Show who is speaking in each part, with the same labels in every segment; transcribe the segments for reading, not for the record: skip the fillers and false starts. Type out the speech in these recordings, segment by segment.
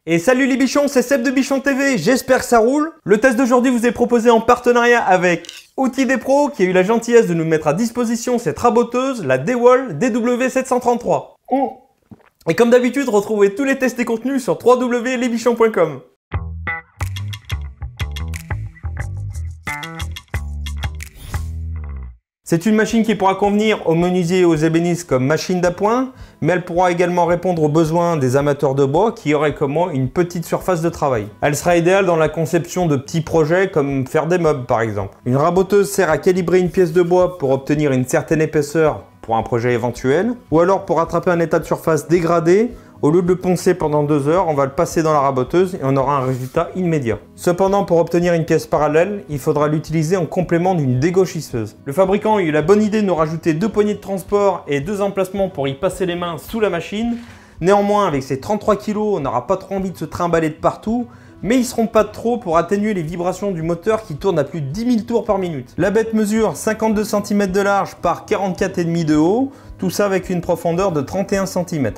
Speaker 1: Et salut les bichons, c'est Seb de Bichon TV, j'espère que ça roule. Le test d'aujourd'hui vous est proposé en partenariat avec Outils des Pros qui a eu la gentillesse de nous mettre à disposition cette raboteuse, la DeWalt DW733. Et comme d'habitude, retrouvez tous les tests et contenus sur www.lesbichons.com. C'est une machine qui pourra convenir aux menuisiers et aux ébénistes comme machine d'appoint, mais elle pourra également répondre aux besoins des amateurs de bois qui auraient comme moi une petite surface de travail. Elle sera idéale dans la conception de petits projets comme faire des meubles par exemple. Une raboteuse sert à calibrer une pièce de bois pour obtenir une certaine épaisseur pour un projet éventuel, ou alors pour attraper un état de surface dégradé. Au lieu de le poncer pendant 2 heures, on va le passer dans la raboteuse et on aura un résultat immédiat. Cependant, pour obtenir une pièce parallèle, il faudra l'utiliser en complément d'une dégauchisseuse. Le fabricant a eu la bonne idée de nous rajouter 2 poignées de transport et 2 emplacements pour y passer les mains sous la machine. Néanmoins, avec ces 33 kg, on n'aura pas trop envie de se trimballer de partout, mais ils seront pas de trop pour atténuer les vibrations du moteur qui tourne à plus de 10 000 tours par minute. La bête mesure 52 cm de large par 44,5 de haut, tout ça avec une profondeur de 31 cm.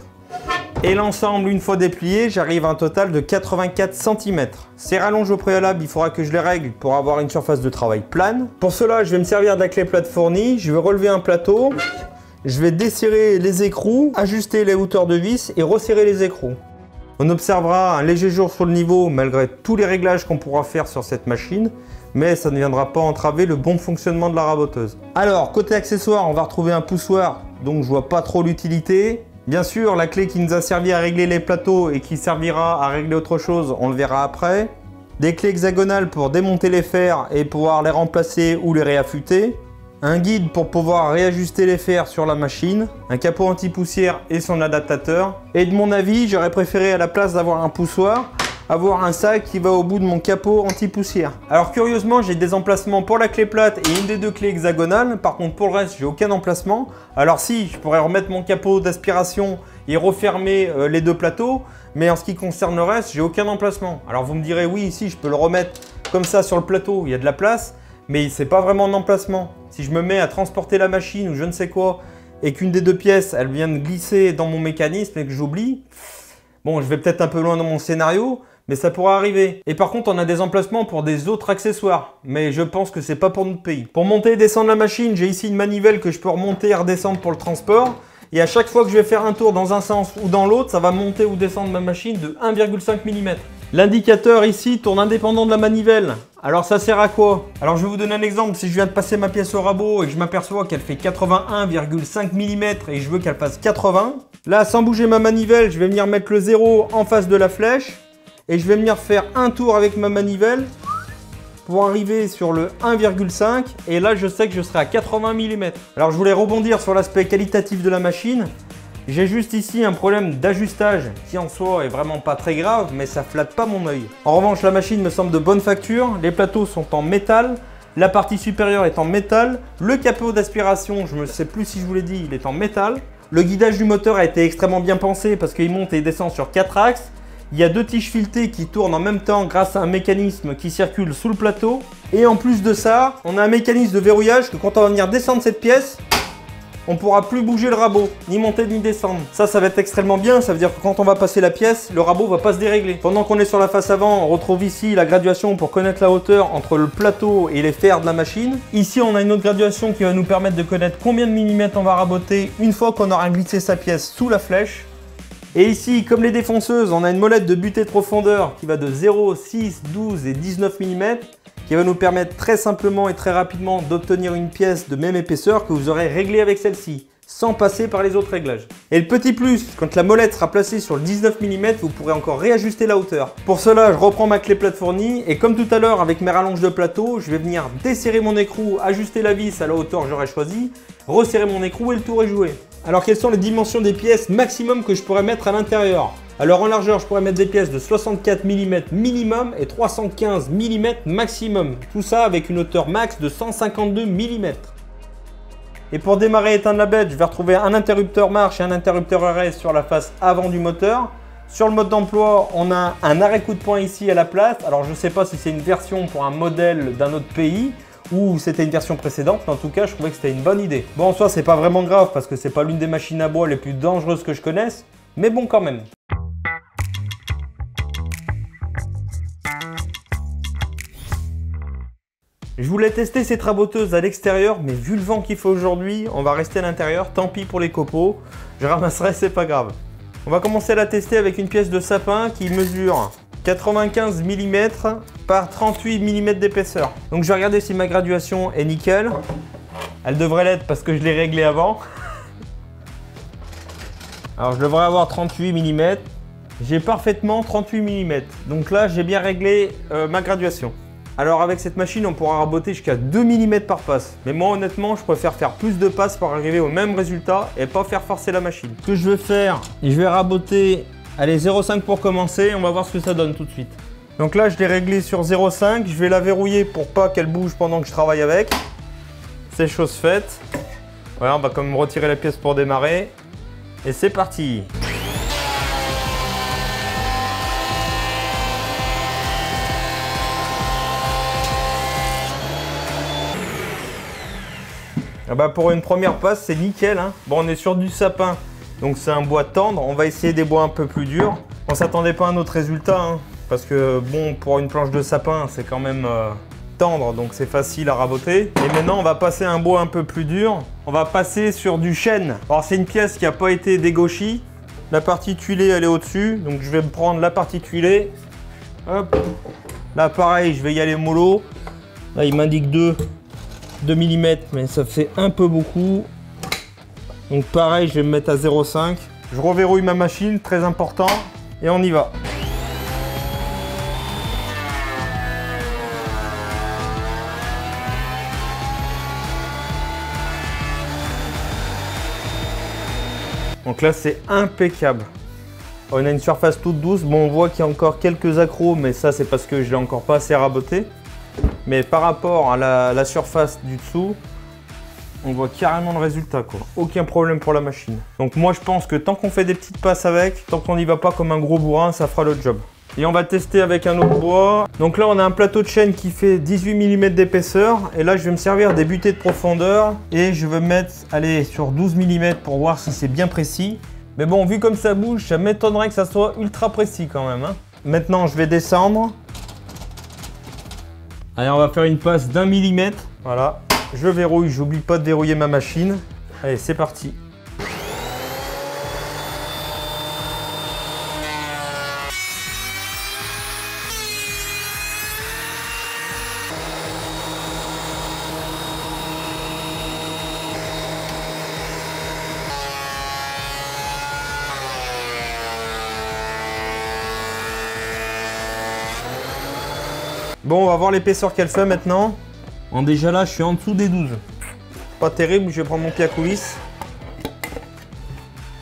Speaker 1: Et l'ensemble, une fois déplié, j'arrive à un total de 84 cm. Ces rallonges au préalable, il faudra que je les règle pour avoir une surface de travail plane. Pour cela, je vais me servir de la clé plate fournie, je vais relever un plateau, je vais desserrer les écrous, ajuster les hauteurs de vis et resserrer les écrous. On observera un léger jour sur le niveau malgré tous les réglages qu'on pourra faire sur cette machine, mais ça ne viendra pas entraver le bon fonctionnement de la raboteuse. Alors, côté accessoires, on va retrouver un poussoir, donc je vois pas trop l'utilité. Bien sûr, la clé qui nous a servi à régler les plateaux et qui servira à régler autre chose, on le verra après. Des clés hexagonales pour démonter les fers et pouvoir les remplacer ou les réaffûter. Un guide pour pouvoir réajuster les fers sur la machine. Un capot anti-poussière et son adaptateur. Et de mon avis, j'aurais préféré à la place d'avoir un poussoir, avoir un sac qui va au bout de mon capot anti-poussière. Alors curieusement, j'ai des emplacements pour la clé plate et une des 2 clés hexagonales. Par contre, pour le reste, j'ai aucun emplacement. Alors si, je pourrais remettre mon capot d'aspiration et refermer les 2 plateaux. Mais en ce qui concerne le reste, j'ai aucun emplacement. Alors vous me direz, oui, ici, je peux le remettre comme ça sur le plateau, il y a de la place. Mais c'est pas vraiment un emplacement. Si je me mets à transporter la machine ou je ne sais quoi, et qu'une des 2 pièces, elle vient de glisser dans mon mécanisme et que j'oublie, bon, je vais peut-être un peu loin dans mon scénario, mais ça pourra arriver. Et par contre, on a des emplacements pour des autres accessoires, mais je pense que c'est pas pour notre pays. Pour monter et descendre la machine, j'ai ici une manivelle que je peux remonter et redescendre pour le transport. Et à chaque fois que je vais faire un tour dans un sens ou dans l'autre, ça va monter ou descendre ma machine de 1,5 mm. L'indicateur ici tourne indépendant de la manivelle. Alors ça sert à quoi? Alors je vais vous donner un exemple. Si je viens de passer ma pièce au rabot et que je m'aperçois qu'elle fait 81,5 mm et je veux qu'elle fasse 80, là sans bouger ma manivelle, je vais venir mettre le 0 en face de la flèche et je vais venir faire un tour avec ma manivelle pour arriver sur le 1,5 et là je sais que je serai à 80 mm. Alors je voulais rebondir sur l'aspect qualitatif de la machine. J'ai juste ici un problème d'ajustage qui en soi est vraiment pas très grave, mais ça flatte pas mon œil. En revanche, la machine me semble de bonne facture, les plateaux sont en métal, la partie supérieure est en métal, le capot d'aspiration, je ne sais plus si je vous l'ai dit, il est en métal. Le guidage du moteur a été extrêmement bien pensé parce qu'il monte et descend sur 4 axes. Il y a 2 tiges filetées qui tournent en même temps grâce à un mécanisme qui circule sous le plateau. Et en plus de ça, on a un mécanisme de verrouillage que quand on va venir descendre cette pièce, on ne pourra plus bouger le rabot, ni monter ni descendre. Ça va être extrêmement bien, ça veut dire que quand on va passer la pièce, le rabot va pas se dérégler. Pendant qu'on est sur la face avant, on retrouve ici la graduation pour connaître la hauteur entre le plateau et les fers de la machine. Ici, on a une autre graduation qui va nous permettre de connaître combien de millimètres on va raboter une fois qu'on aura glissé sa pièce sous la flèche. Et ici, comme les défonceuses, on a une molette de butée de profondeur qui va de 0, 6, 12 et 19 mm. Qui va nous permettre très simplement et très rapidement d'obtenir une pièce de même épaisseur que vous aurez réglée avec celle-ci, sans passer par les autres réglages. Et le petit plus, quand la molette sera placée sur le 19 mm, vous pourrez encore réajuster la hauteur. Pour cela, je reprends ma clé plate fournie et comme tout à l'heure avec mes rallonges de plateau, je vais venir desserrer mon écrou, ajuster la vis à la hauteur que j'aurais choisi, resserrer mon écrou et le tour est joué. Alors quelles sont les dimensions des pièces maximum que je pourrais mettre à l'intérieur? Alors en largeur, je pourrais mettre des pièces de 64 mm minimum et 315 mm maximum. Tout ça avec une hauteur max de 152 mm. Et pour démarrer et éteindre la bête, je vais retrouver un interrupteur marche et un interrupteur arrêt sur la face avant du moteur. Sur le mode d'emploi, on a un arrêt coup de poing ici à la place. Alors je ne sais pas si c'est une version pour un modèle d'un autre pays ou c'était une version précédente, mais en tout cas je trouvais que c'était une bonne idée. Bon, en soi c'est pas vraiment grave parce que c'est pas l'une des machines à bois les plus dangereuses que je connaisse, mais bon quand même. Je voulais tester cette raboteuse à l'extérieur, mais vu le vent qu'il fait aujourd'hui, on va rester à l'intérieur. Tant pis pour les copeaux, je ramasserai, c'est pas grave. On va commencer à la tester avec une pièce de sapin qui mesure 95 mm par 38 mm d'épaisseur. Donc je vais regarder si ma graduation est nickel. Elle devrait l'être parce que je l'ai réglé avant. Alors je devrais avoir 38 mm. J'ai parfaitement 38 mm. Donc là j'ai bien réglé ma graduation. Alors avec cette machine on pourra raboter jusqu'à 2 mm par passe. Mais moi honnêtement je préfère faire plus de passes pour arriver au même résultat et pas faire forcer la machine. Ce que je vais faire, je vais raboter, allez 0,5 pour commencer, on va voir ce que ça donne tout de suite. Donc là je l'ai réglé sur 0,5, je vais la verrouiller pour pas qu'elle bouge pendant que je travaille avec. C'est chose faite. Voilà, on va quand même retirer la pièce pour démarrer. Et c'est parti. Ah bah pour une première passe, c'est nickel, hein. Bon, on est sur du sapin, donc c'est un bois tendre. On va essayer des bois un peu plus durs. On s'attendait pas à un autre résultat, hein, parce que bon, pour une planche de sapin, c'est quand même tendre, donc c'est facile à raboter. Et maintenant, on va passer à un bois un peu plus dur. On va passer sur du chêne. Alors c'est une pièce qui n'a pas été dégauchie. La partie tuilée, elle est au-dessus, donc je vais me prendre la partie tuilée. Hop. Là, pareil, je vais y aller mollo. Là, il m'indique 2 mm, mais ça fait un peu beaucoup. Donc pareil, je vais me mettre à 0,5. Je reverrouille ma machine, très important, et on y va. Donc là, c'est impeccable. On a une surface toute douce. Bon, on voit qu'il y a encore quelques accros, mais ça, c'est parce que je l'ai encore pas assez raboté. Mais par rapport à la surface du dessous, on voit carrément le résultat, quoi. Aucun problème pour la machine. Donc moi je pense que tant qu'on fait des petites passes avec, tant qu'on n'y va pas comme un gros bourrin, ça fera le job. Et on va tester avec un autre bois. Donc là on a un plateau de chêne qui fait 18 mm d'épaisseur. Et là je vais me servir des butées de profondeur. Et je vais me mettre, allez, sur 12 mm pour voir si c'est bien précis. Mais bon, vu comme ça bouge, ça m'étonnerait que ça soit ultra précis quand même, hein. Maintenant je vais descendre. Allez, on va faire une passe d'1 mm. Voilà, je verrouille, j'oublie pas de verrouiller ma machine. Allez, c'est parti. Bon, on va voir l'épaisseur qu'elle fait maintenant. Bon, déjà là, je suis en dessous des 12. Pas terrible, je vais prendre mon pied à coulisses.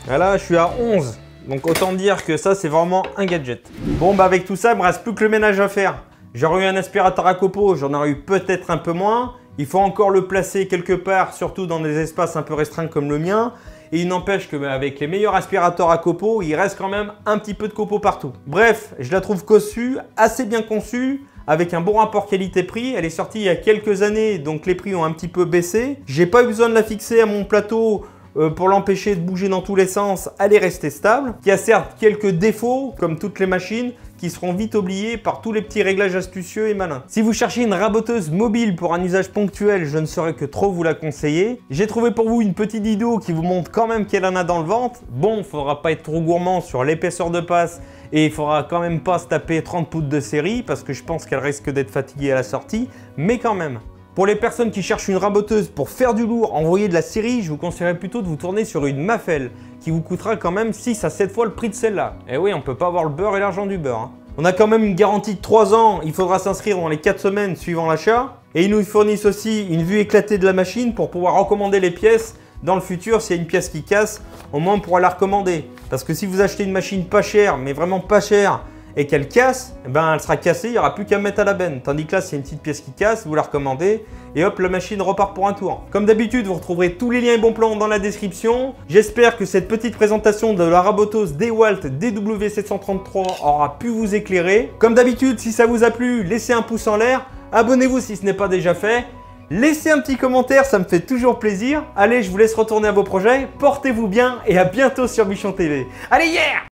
Speaker 1: Et là, je suis à 11. Donc autant dire que ça, c'est vraiment un gadget. Bon, bah avec tout ça, il me reste plus que le ménage à faire. J'aurais eu un aspirateur à copeaux, j'en aurais eu peut-être un peu moins. Il faut encore le placer quelque part, surtout dans des espaces un peu restreints comme le mien. Et il n'empêche qu'avec les meilleurs aspirateurs à copeaux, il reste quand même un petit peu de copeaux partout. Bref, je la trouve cossue, assez bien conçue, avec un bon rapport qualité-prix. Elle est sortie il y a quelques années, donc les prix ont un petit peu baissé. J'ai pas eu besoin de la fixer à mon plateau pour l'empêcher de bouger dans tous les sens. Elle est restée stable. Il y a certes quelques défauts, comme toutes les machines, qui seront vite oubliés par tous les petits réglages astucieux et malins. Si vous cherchez une raboteuse mobile pour un usage ponctuel, je ne saurais que trop vous la conseiller. J'ai trouvé pour vous une petite vidéo qui vous montre quand même qu'elle en a dans le ventre. Bon, il ne faudra pas être trop gourmand sur l'épaisseur de passe et il ne faudra quand même pas se taper 30 poutres de série parce que je pense qu'elle risque d'être fatiguée à la sortie, mais quand même. Pour les personnes qui cherchent une raboteuse pour faire du lourd, envoyer de la série, je vous conseillerais plutôt de vous tourner sur une Mafel qui vous coûtera quand même 6 à 7 fois le prix de celle-là. Et oui, on ne peut pas avoir le beurre et l'argent du beurre, hein. On a quand même une garantie de 3 ans, il faudra s'inscrire dans les 4 semaines suivant l'achat. Et ils nous fournissent aussi une vue éclatée de la machine pour pouvoir recommander les pièces dans le futur. S'il y a une pièce qui casse, au moins on pourra la recommander. Parce que si vous achetez une machine pas chère, mais vraiment pas chère, et qu'elle casse, eh ben elle sera cassée, il n'y aura plus qu'à mettre à la benne. Tandis que là, c'est une petite pièce qui casse, vous la recommandez, et hop, la machine repart pour un tour. Comme d'habitude, vous retrouverez tous les liens et bons plans dans la description. J'espère que cette petite présentation de la raboteuse DeWalt DW733 aura pu vous éclairer. Comme d'habitude, si ça vous a plu, laissez un pouce en l'air, abonnez-vous si ce n'est pas déjà fait, laissez un petit commentaire, ça me fait toujours plaisir. Allez, je vous laisse retourner à vos projets, portez-vous bien et à bientôt sur Bichon TV. Allez, yeah!